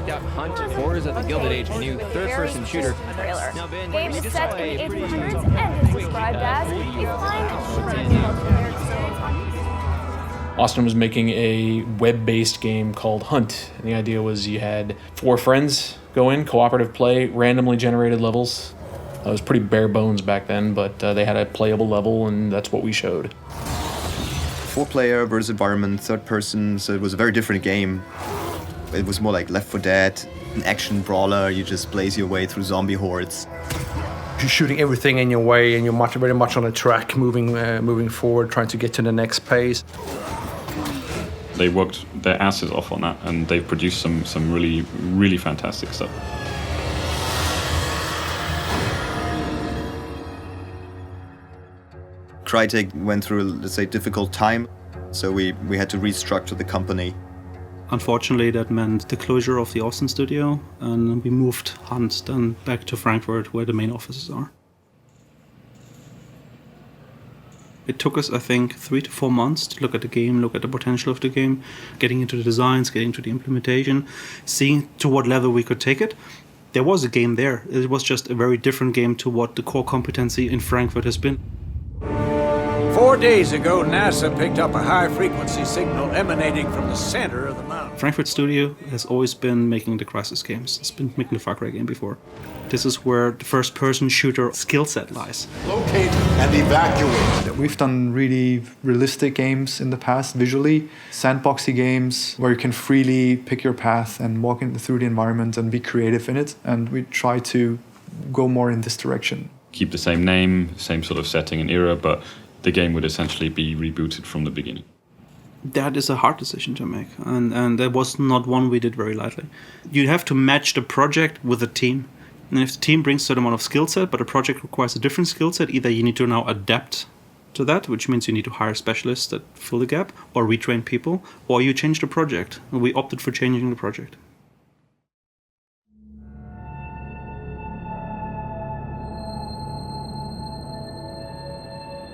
checked out Hunt, Horrors of the Gilded Age, a new third-person shooter. Trailer. Game is set in the 1800s and is described as a fine multiplayer experience on Austin was making a web-based game called Hunt, and the idea was you had 4 friends go in, cooperative play, randomly generated levels. It was pretty bare bones back then, but they had a playable level, and that's what we showed. 4-player versus environment, third person, so it was a very different game. It was more like Left 4 Dead, an action brawler, you just blaze your way through zombie hordes. You're shooting everything in your way, and you're very much on a track, moving forward, trying to get to the next pace. They worked their asses off on that, and they've produced some really, really fantastic stuff. Crytek went through, let's say, difficult time, so we had to restructure the company. Unfortunately, that meant the closure of the Austin studio, and we moved Hunt then back to Frankfurt, where the main offices are. It took us, I think, 3 to 4 months to look at the game, look at the potential of the game, getting into the designs, getting into the implementation, seeing to what level we could take it. There was a game there. It was just a very different game to what the core competency in Frankfurt has been. 4 days ago, NASA picked up a high-frequency signal emanating from the center of the mountain. Frankfurt Studio has always been making the Crysis games. It's been making the Far Cry game before. This is where the first-person shooter skill set lies. Locate and evacuate. We've done really realistic games in the past, visually. Sandboxy games where you can freely pick your path and walk through the environment and be creative in it. And we try to go more in this direction. Keep the same name, same sort of setting and era, but the game would essentially be rebooted from the beginning. That is a hard decision to make, and that was not one we did very lightly. You have to match the project with the team. And if the team brings a certain amount of skill set, but the project requires a different skill set, either you need to now adapt to that, which means you need to hire specialists that fill the gap, or retrain people, or you change the project. And we opted for changing the project.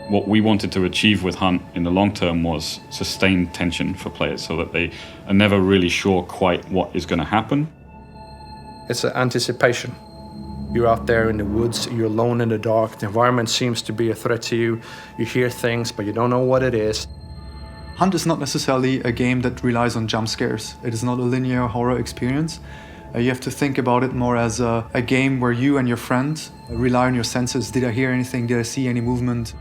What we wanted to achieve with Hunt in the long term was sustained tension for players so that they are never really sure quite what is going to happen. It's an anticipation. You're out there in the woods, you're alone in the dark, the environment seems to be a threat to you, you hear things, but you don't know what it is. Hunt is not necessarily a game that relies on jump scares. It is not a linear horror experience. You have to think about it more as a game where you and your friend rely on your senses. Did I hear anything? Did I see any movement?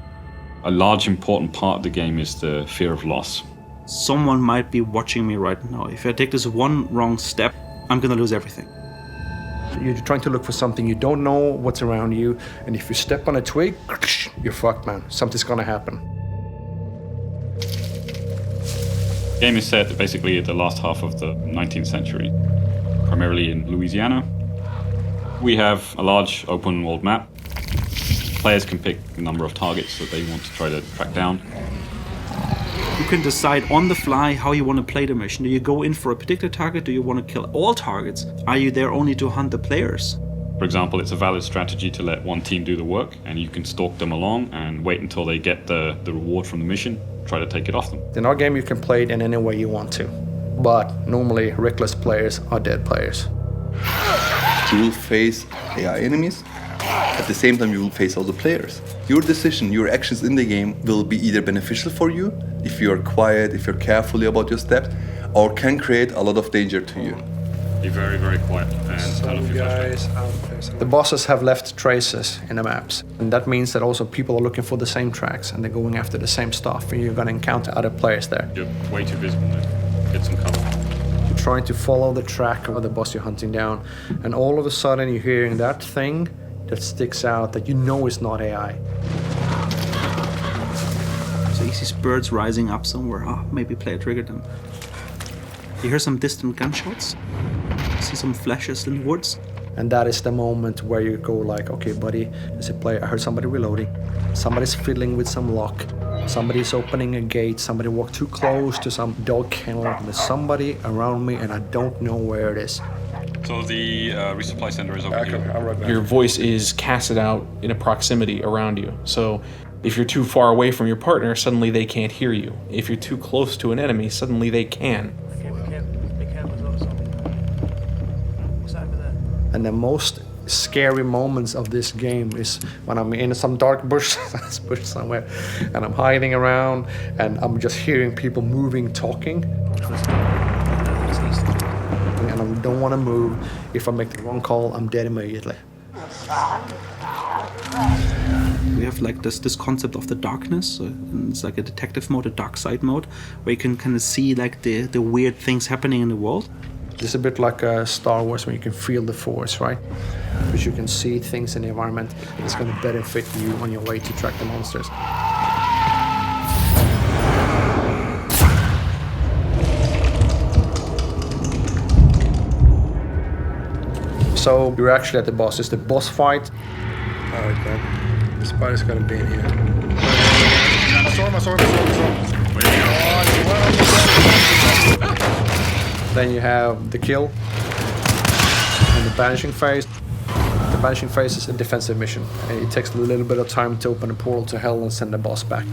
A large important part of the game is the fear of loss. Someone might be watching me right now. If I take this one wrong step, I'm going to lose everything. You're trying to look for something, you don't know what's around you, and if you step on a twig, you're fucked, man. Something's going to happen. The game is set basically at the last half of the 19th century, primarily in Louisiana. We have a large open world map. Players can pick a number of targets that they want to try to track down. You can decide on the fly how you want to play the mission. Do you go in for a particular target? Do you want to kill all targets? Are you there only to hunt the players? For example, it's a valid strategy to let one team do the work, and you can stalk them along and wait until they get the reward from the mission, try to take it off them. In our game, you can play it in any way you want to, but normally reckless players are dead players. You will face AI enemies. At the same time, you will face all the players. Your decision, your actions in the game will be either beneficial for you, if you are quiet, if you're carefully about your steps, or can create a lot of danger to you. Be very, very quiet and tell if you're frustrated. The bosses have left traces in the maps, and that means that also people are looking for the same tracks and they're going after the same stuff, and you're going to encounter other players there. You're way too visible there. Get some cover. You're trying to follow the track of the boss you're hunting down, and all of a sudden you're hearing that thing that sticks out that you know is not AI. So you see birds rising up somewhere. Maybe player triggered them. You hear some distant gunshots. You see some flashes in the woods. And that is the moment where you go like, okay, buddy, there's a player. I heard somebody reloading. Somebody's fiddling with some lock. Somebody's opening a gate. Somebody walked too close to some dog kennel. There's somebody around me and I don't know where it is. So the resupply center is over here. Your voice is casted out in a proximity around you. So if you're too far away from your partner, suddenly they can't hear you. If you're too close to an enemy, suddenly they can. And the most scary moments of this game is when I'm in some dark bush, bush somewhere, and I'm hiding around, and I'm just hearing people moving, talking. And I don't want to move. If I make the wrong call, I'm dead immediately. We have like this concept of the darkness. And it's like a detective mode, a dark side mode, where you can kind of see like the weird things happening in the world. It's a bit like Star Wars when you can feel the Force, right? Because you can see things in the environment. It's going to benefit you on your way to track the monsters. So you're actually at the boss. It's the boss fight. Alright, man. The spider's gonna be in here. Then you have the kill and the banishing phase. The banishing phase is a defensive mission. And it takes a little bit of time to open a portal to hell and send the boss back,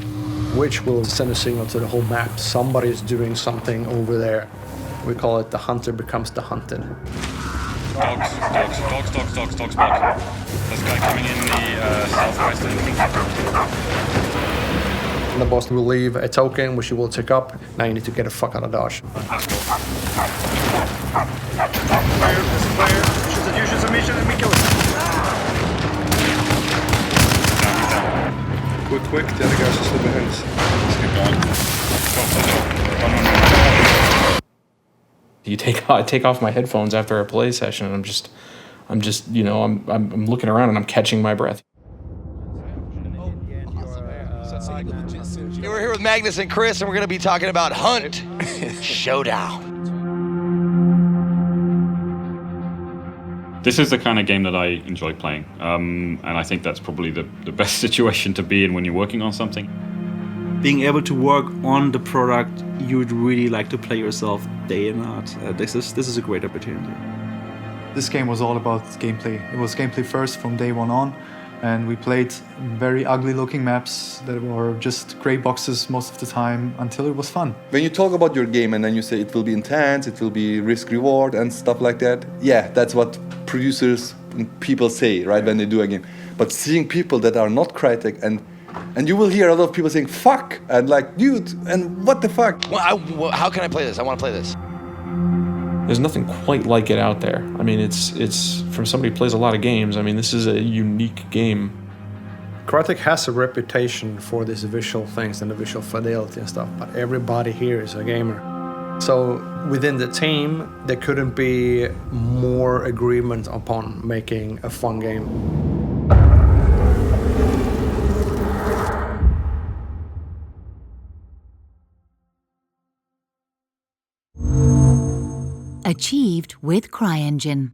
which will send a signal to the whole map. Somebody's doing something over there. We call it the hunter becomes the hunted. Dogs, Bob. There's a guy coming in the southwest And the boss will leave a token, which you will take up. Now you need to get the fuck out of dodge. Quick, the other guys are still behind us. I take off my headphones after a play session, and I'm just, you know, I'm looking around and I'm catching my breath. We're here with Magnus and Chris, and we're going to be talking about Hunt Showdown. This is the kind of game that I enjoy playing, and I think that's probably the best situation to be in when you're working on something. Being able to work on the product you'd really like to play yourself day and night. This is a great opportunity. This game was all about gameplay. It was gameplay first from day one on, and we played very ugly looking maps that were just gray boxes most of the time until it was fun. When you talk about your game and then you say it will be intense, it will be risk-reward and stuff like that, yeah, that's what producers and people say, right, when they do a game. But seeing people that are not Crytek and you will hear a lot of people saying, fuck, and like, dude, and what the fuck? Well, how can I play this? I want to play this. There's nothing quite like it out there. I mean, it's from somebody who plays a lot of games. I mean, this is a unique game. Crytek has a reputation for these visual things and the visual fidelity and stuff, but everybody here is a gamer. So within the team, there couldn't be more agreement upon making a fun game. Achieved with CryEngine.